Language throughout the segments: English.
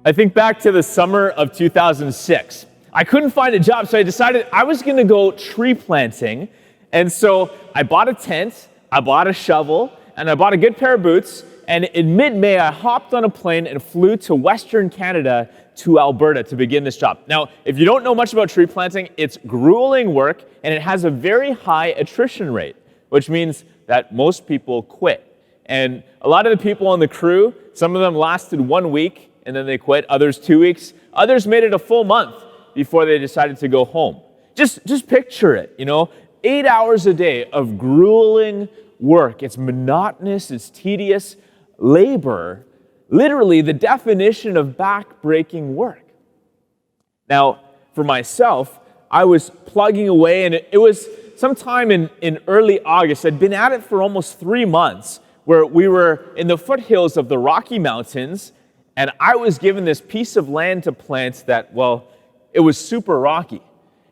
I think back to the summer of 2006. I couldn't find a job, so I decided I was going to go tree planting. And so I bought a tent, I bought a shovel, and I bought a good pair of boots. And in mid-May, I hopped on a plane and flew to Western Canada to Alberta to begin this job. Now, if you don't know much about tree planting, it's grueling work, and it has a very high attrition rate, which means that most people quit. And a lot of the people on the crew, some of them lasted 1 week, and then they quit, others 2 weeks. Others made it a full month before they decided to go home. Just picture it, 8 hours a day of grueling work. It's monotonous, it's tedious labor, literally the definition of back-breaking work. Now, for myself, I was plugging away, and it was sometime in early August. I'd been at it for almost 3 months, where we were in the foothills of the Rocky Mountains, and I was given this piece of land to plant that, well, it was super rocky.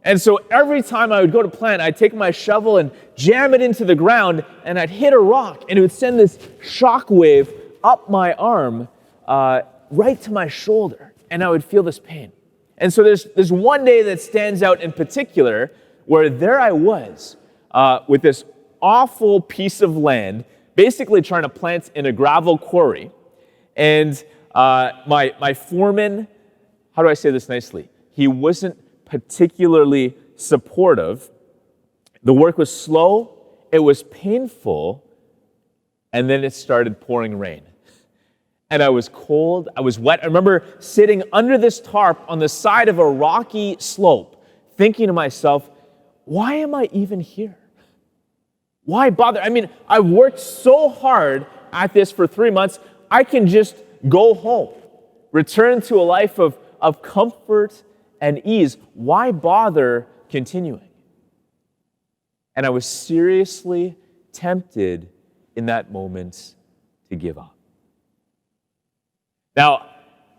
And so every time I would go to plant, I'd take my shovel and jam it into the ground, and I'd hit a rock, and it would send this shock wave up my arm, right to my shoulder, and I would feel this pain. And so there's one day that stands out in particular, where there I was with this awful piece of land, basically trying to plant in a gravel quarry. And my foreman, how do I say this nicely? He wasn't particularly supportive. The work was slow, it was painful, and then it started pouring rain. And I was cold, I was wet. I remember sitting under this tarp on the side of a rocky slope, thinking to myself, why am I even here? Why bother? I mean, I've worked so hard at this for 3 months, I can just go home, return to a life of comfort and ease. Why bother continuing? And I was seriously tempted in that moment to give up. Now,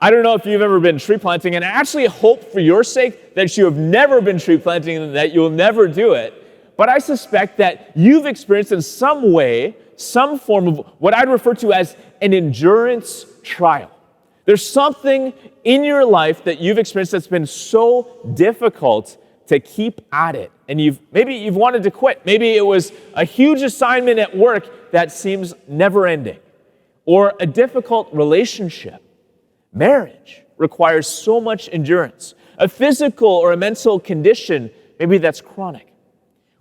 I don't know if you've ever been tree planting, and I actually hope for your sake that you have never been tree planting and that you'll never do it. But I suspect that you've experienced in some way, some form of what I'd refer to as an endurance trial. There's something in your life that you've experienced that's been so difficult to keep at it. And maybe you've wanted to quit. Maybe it was a huge assignment at work that seems never ending. Or a difficult relationship. Marriage requires so much endurance. A physical or a mental condition, maybe that's chronic.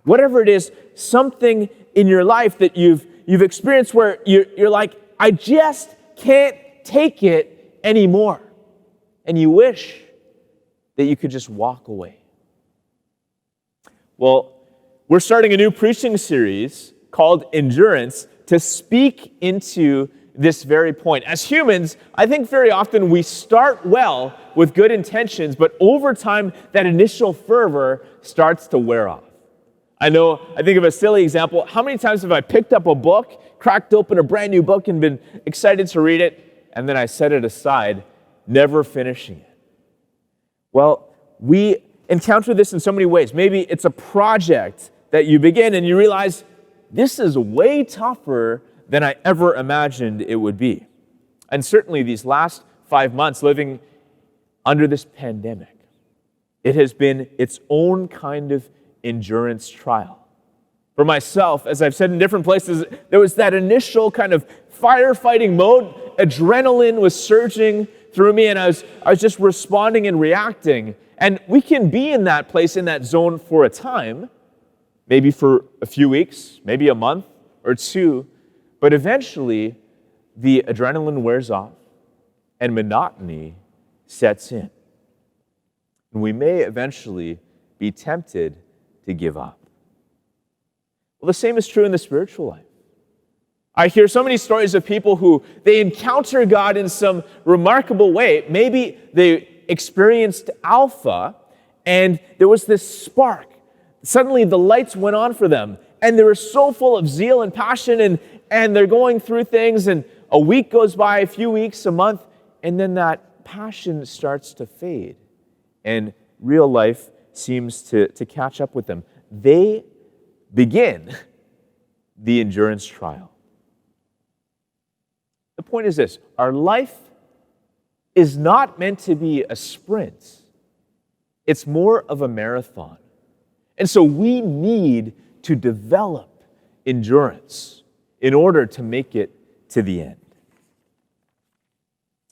Whatever it is, something in your life that you've experienced where you're like, I just can't take it anymore. And you wish that you could just walk away. Well, we're starting a new preaching series called Endurance to speak into this very point. As humans, I think very often we start well with good intentions, but over time, that initial fervor starts to wear off. I think of a silly example. How many times have I picked up a book, cracked open a brand new book, and been excited to read it, and then I set it aside, never finishing it? Well, we encounter this in so many ways. Maybe it's a project that you begin and you realize, this is way tougher than I ever imagined it would be. And certainly these last 5 months living under this pandemic, it has been its own kind of endurance trial. For myself, as I've said in different places, there was that initial kind of firefighting mode. Adrenaline was surging through me, and I was just responding and reacting. And we can be in that place, in that zone for a time, maybe for a few weeks, maybe a month or two, but eventually the adrenaline wears off and monotony sets in. And we may eventually be tempted to give up. Well, the same is true in the spiritual life. I hear so many stories of people who they encounter God in some remarkable way. Maybe they experienced Alpha, and there was this spark. Suddenly the lights went on for them, and they were so full of zeal and passion, and they're going through things, and a week goes by, a few weeks, a month, and then that passion starts to fade, and real life seems to catch up with them. They begin the endurance trial. The point is this: our life is not meant to be a sprint. It's more of a marathon. And so we need to develop endurance in order to make it to the end.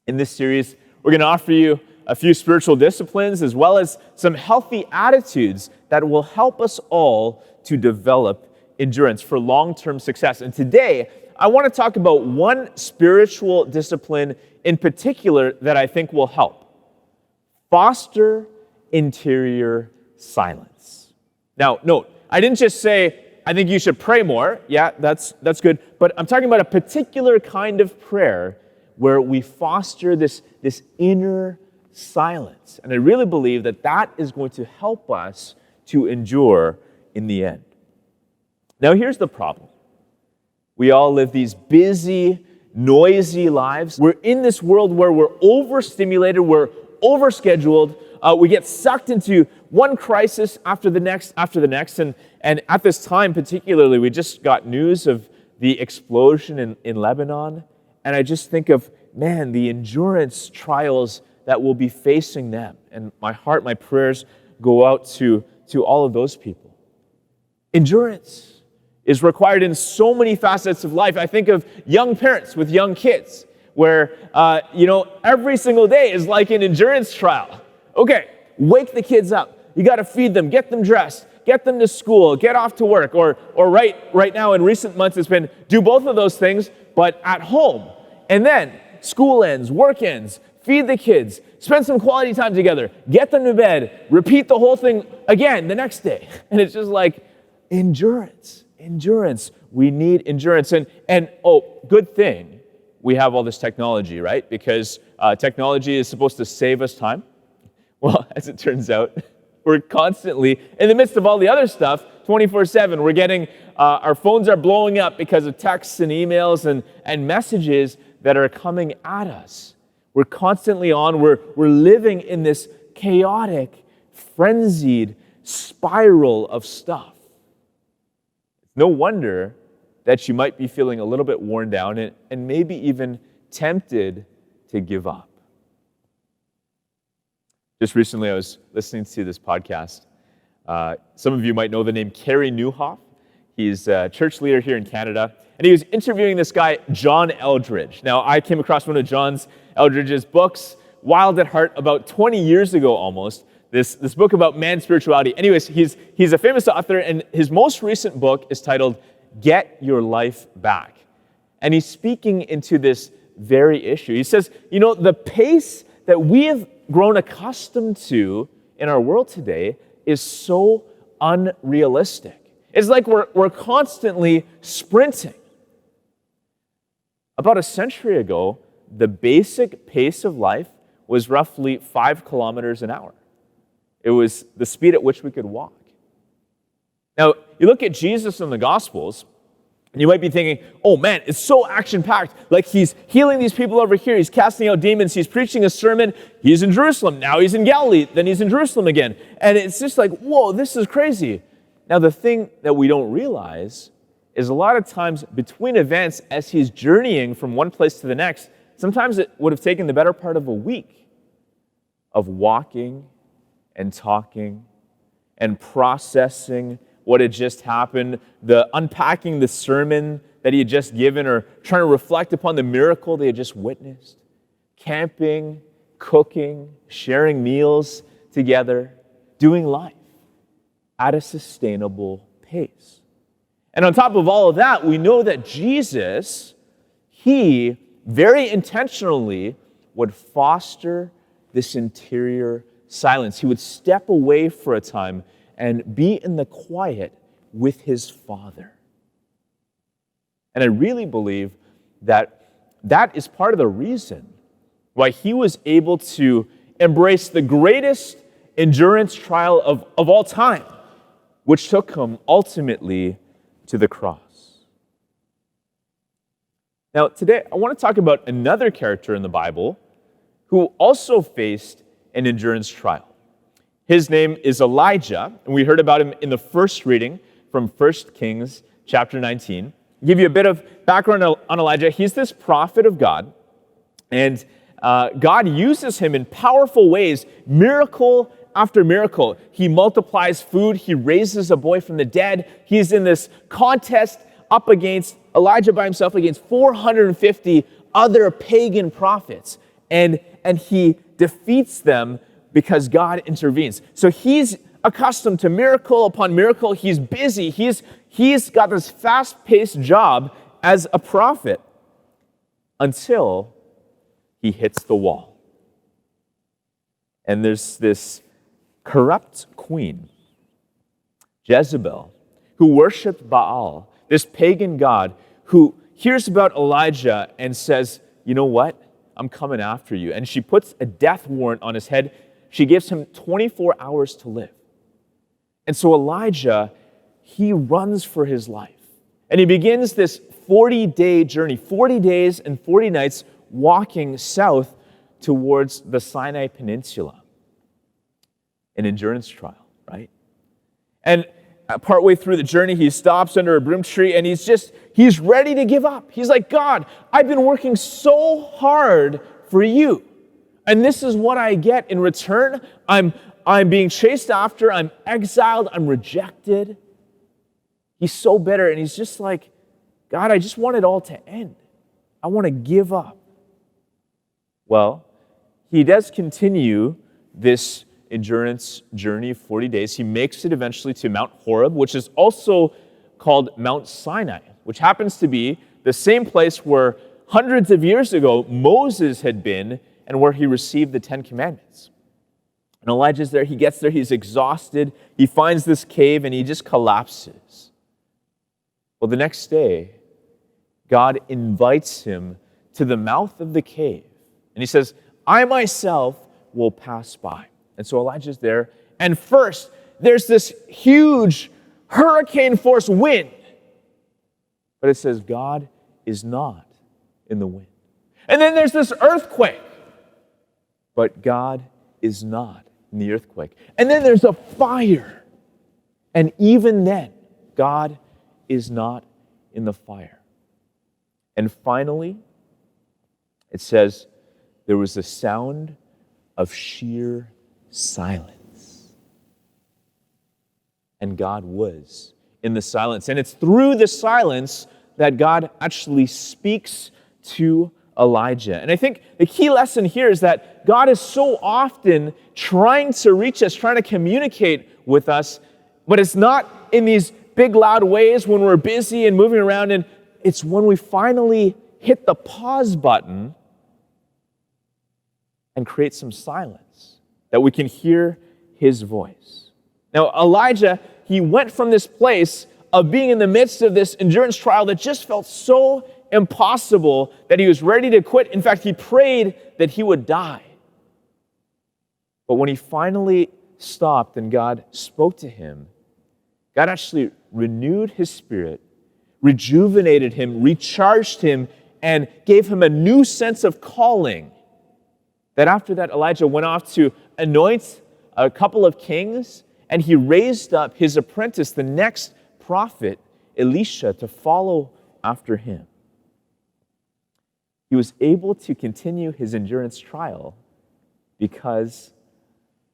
In this series, we're going to offer you a few spiritual disciplines as well as some healthy attitudes that will help us all to develop endurance for long-term success. And today, I want to talk about one spiritual discipline in particular that I think will help. Foster interior silence. Now, note, I didn't just say, I think you should pray more. Yeah, that's good. But I'm talking about a particular kind of prayer where we foster this inner silence. And I really believe that that is going to help us to endure in the end. Now, here's the problem. We all live these busy, noisy lives. We're in this world where we're overstimulated, we're overscheduled. We get sucked into one crisis after the next. And at this time particularly, we just got news of the explosion in Lebanon. And I just think of, man, the endurance trials that we'll be facing them. And my heart, my prayers go out to all of those people. Endurance is required in so many facets of life. I think of young parents with young kids where, every single day is like an endurance trial. Okay, wake the kids up. You got to feed them, get them dressed, get them to school, get off to work. Or right now in recent months, it's been do both of those things, but at home. And then school ends, work ends, feed the kids, spend some quality time together, get them to bed, repeat the whole thing again the next day. And it's just like endurance. We need endurance. And good thing we have all this technology, right? Because technology is supposed to save us time. Well, as it turns out, we're constantly, in the midst of all the other stuff, 24/7, we're getting, our phones are blowing up because of texts and emails and messages that are coming at us. We're constantly on, we're living in this chaotic, frenzied spiral of stuff. No wonder that you might be feeling a little bit worn down and maybe even tempted to give up. Just recently, I was listening to this podcast. Some of you might know the name Carey Nieuwhof. He's a church leader here in Canada, and he was interviewing this guy, John Eldredge. Now, I came across one of John Eldredge's books, Wild at Heart, about 20 years ago almost. This book about man's spirituality. Anyways, he's a famous author, and his most recent book is titled Get Your Life Back. And he's speaking into this very issue. He says, the pace that we have grown accustomed to in our world today is so unrealistic. It's like we're constantly sprinting. About a century ago, the basic pace of life was roughly 5 kilometers an hour. It was the speed at which we could walk. Now, you look at Jesus in the Gospels, and you might be thinking, oh man, it's so action-packed. Like he's healing these people over here, he's casting out demons, he's preaching a sermon, he's in Jerusalem, now he's in Galilee, then he's in Jerusalem again. And it's just like, whoa, this is crazy. Now, the thing that we don't realize is a lot of times between events, as he's journeying from one place to the next, sometimes it would have taken the better part of a week of walking and talking and processing what had just happened, the unpacking the sermon that he had just given, or trying to reflect upon the miracle they had just witnessed, camping, cooking, sharing meals together, doing life at a sustainable pace. And on top of all of that, we know that Jesus, he very intentionally would foster this interior silence. He would step away for a time and be in the quiet with his Father. And I really believe that that is part of the reason why he was able to embrace the greatest endurance trial of all time, which took him ultimately to the cross. Now, today, I want to talk about another character in the Bible who also faced an endurance trial. His name is Elijah, and we heard about him in the first reading from 1 Kings chapter 19. I'll give you a bit of background on Elijah. He's this prophet of God, and God uses him in powerful ways, miracle after miracle. He multiplies food. He raises a boy from the dead. He's in this contest up against Elijah by himself against 450 other pagan prophets. And he defeats them because God intervenes. So he's accustomed to miracle upon miracle. He's busy. He's got this fast-paced job as a prophet until he hits the wall. And there's this corrupt queen, Jezebel, who worshipped Baal, this pagan god, who hears about Elijah and says, you know what? I'm coming after you. And she puts a death warrant on his head. She gives him 24 hours to live. And so Elijah, he runs for his life. And he begins this 40-day journey, 40 days and 40 nights walking south towards the Sinai Peninsula. An endurance trial, right? And partway through the journey, he stops under a broom tree and he's ready to give up. He's like, God, I've been working so hard for you. And this is what I get in return. I'm being chased after. I'm exiled. I'm rejected. He's so bitter. And he's just like, God, I just want it all to end. I want to give up. Well, he does continue this endurance journey of 40 days. He makes it eventually to Mount Horeb, which is also called Mount Sinai, which happens to be the same place where hundreds of years ago Moses had been and where he received the 10 Commandments. And Elijah's there. He gets there. He's exhausted. He finds this cave and he just collapses. Well, the next day, God invites him to the mouth of the cave. And he says, I myself will pass by. And so Elijah's there. And first, there's this huge hurricane-force wind. But it says God is not in the wind. And then there's this earthquake. But God is not in the earthquake. And then there's a fire. And even then, God is not in the fire. And finally, it says there was a sound of sheer silence. And God was in the silence. And it's through the silence that God actually speaks to Elijah. And I think the key lesson here is that God is so often trying to reach us, trying to communicate with us, but it's not in these big, loud ways when we're busy and moving around. And it's when we finally hit the pause button and create some silence that we can hear his voice. Now, Elijah, he went from this place of being in the midst of this endurance trial that just felt so impossible that he was ready to quit. In fact, he prayed that he would die. But when he finally stopped and God spoke to him, God actually renewed his spirit, rejuvenated him, recharged him, and gave him a new sense of calling. That after that, Elijah went off to anoint a couple of kings, and he raised up his apprentice, the next prophet, Elisha, to follow after him. He was able to continue his endurance trial because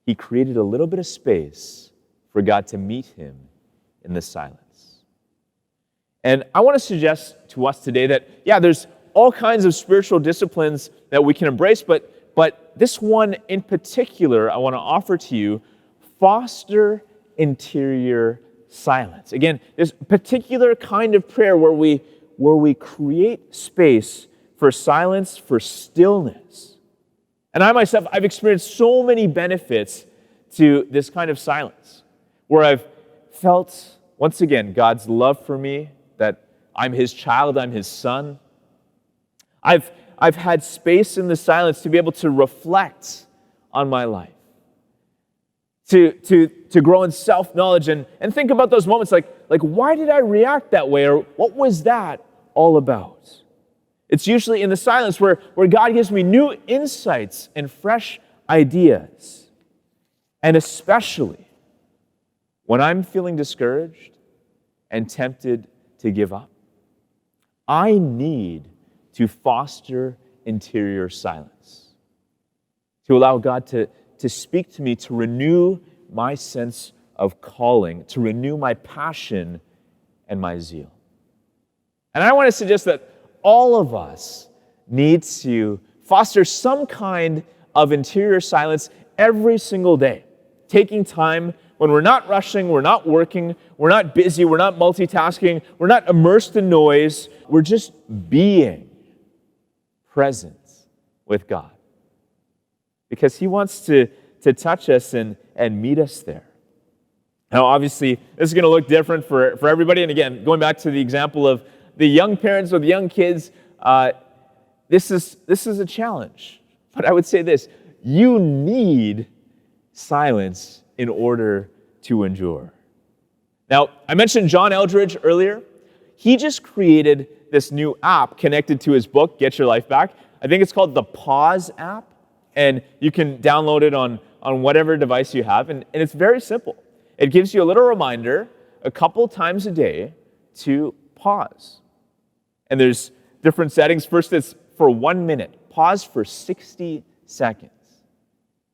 he created a little bit of space for God to meet him in the silence. And I want to suggest to us today that, there's all kinds of spiritual disciplines that we can embrace, but this one in particular I want to offer to you: foster interior silence. Again, this particular kind of prayer where we create space for silence, for stillness. And I myself, I've experienced so many benefits to this kind of silence, where I've felt, once again, God's love for me, that I'm his child, I'm his son. I've had space in the silence to be able to reflect on my life, to grow in self-knowledge and think about those moments like why did I react that way, or what was that all about? It's usually in the silence where God gives me new insights and fresh ideas. And especially when I'm feeling discouraged and tempted to give up, I need to foster interior silence. to allow God to speak to me, to renew my sense of calling, to renew my passion and my zeal. And I want to suggest that all of us need to foster some kind of interior silence every single day, taking time when we're not rushing, we're not working, we're not busy, we're not multitasking, we're not immersed in noise, we're just being present with God. Because He wants to touch us and meet us there. Now, obviously, this is going to look different for everybody. And again, going back to the example of the young parents with young kids, this is a challenge. But I would say this: you need silence in order to endure. Now, I mentioned John Eldredge earlier. He just created this new app connected to his book, Get Your Life Back. I think it's called the Pause app, and you can download it on whatever device you have, and it's very simple. It gives you a little reminder a couple times a day to pause. And there's different settings. First, it's for 1 minute. Pause for 60 seconds,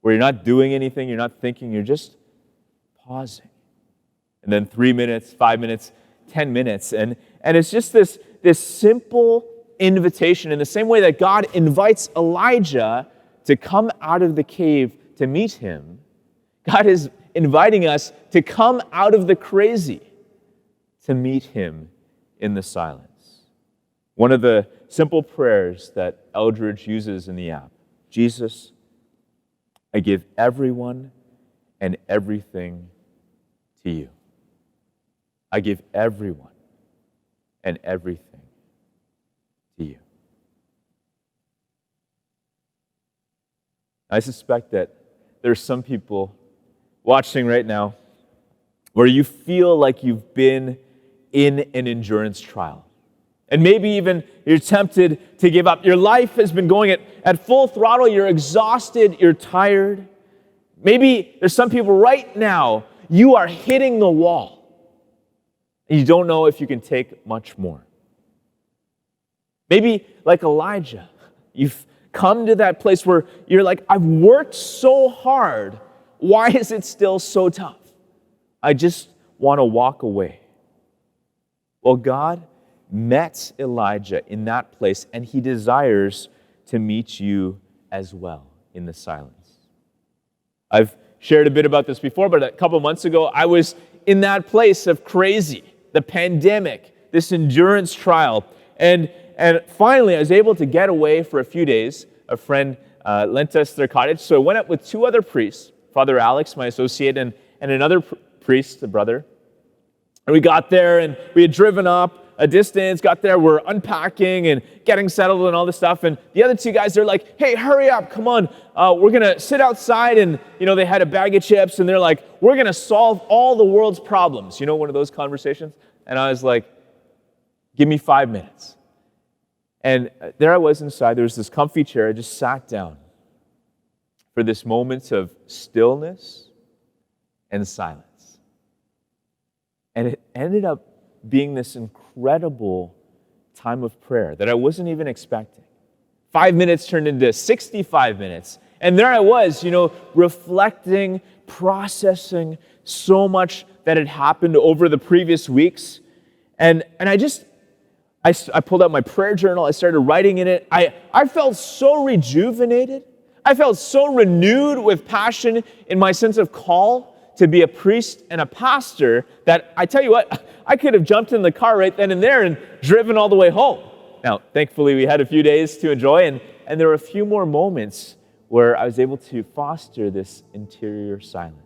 where you're not doing anything, you're not thinking, you're just pausing. And then 3 minutes, 5 minutes, 10 minutes. And it's just this simple invitation, in the same way that God invites Elijah to come out of the cave to meet Him. God is inviting us to come out of the crazy to meet Him in the silence. One of the simple prayers that Eldredge uses in the app: Jesus, I give everyone and everything to you. I give everyone and everything to you. I suspect that there's some people watching right now where you feel like you've been in an endurance trial. And maybe even you're tempted to give up. Your life has been going at full throttle. You're exhausted. You're tired. Maybe there's some people right now, you are hitting the wall. And you don't know if you can take much more. Maybe like Elijah, you've come to that place where you're like, I've worked so hard. Why is it still so tough? I just want to walk away. Well, God met Elijah in that place, and He desires to meet you as well in the silence. I've shared a bit about this before, but a couple months ago, I was in that place of crazy, the pandemic, this endurance trial. And finally, I was able to get away for a few days. A friend lent us their cottage, so I went up with two other priests, Father Alex, my associate, and another priest, a brother. And we got there, and we had driven up a distance, got there, we're unpacking and getting settled and all this stuff. And the other two guys, they're like, hey, hurry up, come on. We're going to sit outside. And, they had a bag of chips, and they're like, we're going to solve all the world's problems. One of those conversations? And I was like, give me 5 minutes. And there I was inside. There was this comfy chair. I just sat down for this moment of stillness and silence. And it ended up being this incredible time of prayer that I wasn't even expecting. 5 minutes turned into 65 minutes. And there I was, reflecting, processing so much that had happened over the previous weeks. And I pulled out my prayer journal. I started writing in it. I felt so rejuvenated. I felt so renewed with passion in my sense of call to be a priest and a pastor that I tell you what, I could have jumped in the car right then and there and driven all the way home. Now, thankfully, we had a few days to enjoy, and there were a few more moments where I was able to foster this interior silence.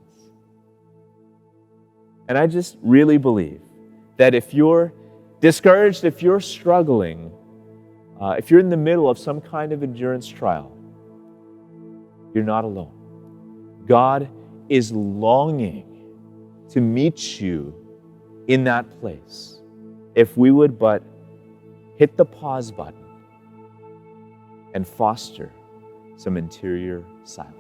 And I just really believe that if you're discouraged, if you're struggling, if you're in the middle of some kind of endurance trial, you're not alone. God is longing to meet you in that place if we would but hit the pause button and foster some interior silence.